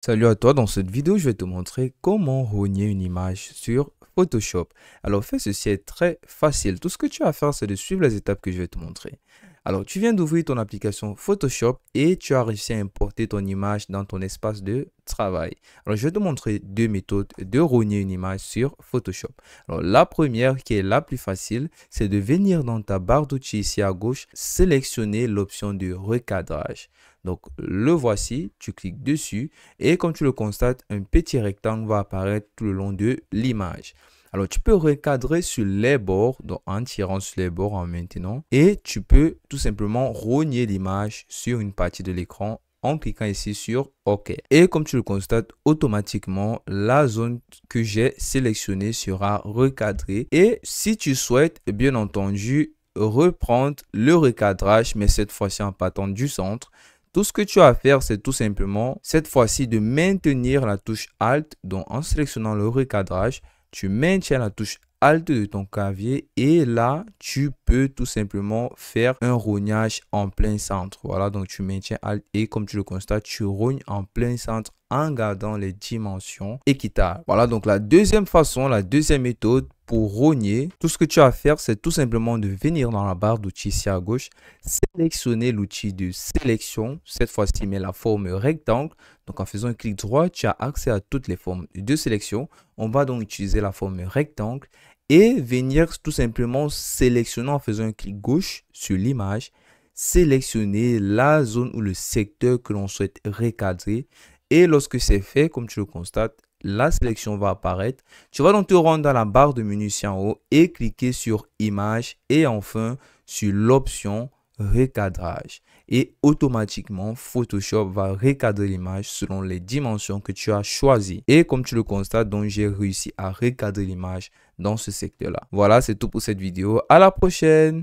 Salut à toi, dans cette vidéo, je vais te montrer comment rogner une image sur Photoshop. Alors, fais ceci est très facile. Tout ce que tu as à faire, c'est de suivre les étapes que je vais te montrer. Alors, tu viens d'ouvrir ton application Photoshop et tu as réussi à importer ton image dans ton espace de travail. Alors, je vais te montrer deux méthodes de rogner une image sur Photoshop. Alors, la première, qui est la plus facile, c'est de venir dans ta barre d'outils ici à gauche, sélectionner l'option de recadrage. Donc, le voici, tu cliques dessus et comme tu le constates, un petit rectangle va apparaître tout le long de l'image. Alors, tu peux recadrer sur les bords, donc en tirant sur les bords en maintenant. Et tu peux tout simplement rogner l'image sur une partie de l'écran en cliquant ici sur OK. Et comme tu le constates, automatiquement, la zone que j'ai sélectionnée sera recadrée. Et si tu souhaites, bien entendu, reprendre le recadrage, mais cette fois-ci en partant du centre, tout ce que tu as à faire, c'est tout simplement, cette fois-ci, de maintenir la touche Alt. Donc, en sélectionnant le recadrage, tu maintiens la touche Alt de ton clavier et là, tu peux tout simplement faire un rognage en plein centre. Voilà, donc tu maintiens Alt et comme tu le constates, tu rognes en plein centre en gardant les dimensions équitables. Voilà, donc la deuxième façon, la deuxième méthode pour rogner, tout ce que tu as à faire, c'est tout simplement de venir dans la barre d'outils ici à gauche, sélectionner l'outil de sélection. Cette fois-ci, met la forme rectangle. Donc, en faisant un clic droit, tu as accès à toutes les formes de sélection. On va donc utiliser la forme rectangle et venir tout simplement sélectionner en faisant un clic gauche sur l'image, sélectionner la zone ou le secteur que l'on souhaite recadrer. Et lorsque c'est fait, comme tu le constates, la sélection va apparaître. Tu vas donc te rendre dans la barre de menu ici en haut et cliquer sur Image et enfin sur l'option Recadrage. Et automatiquement, Photoshop va recadrer l'image selon les dimensions que tu as choisies. Et comme tu le constates, donc j'ai réussi à recadrer l'image dans ce secteur-là. Voilà, c'est tout pour cette vidéo. À la prochaine!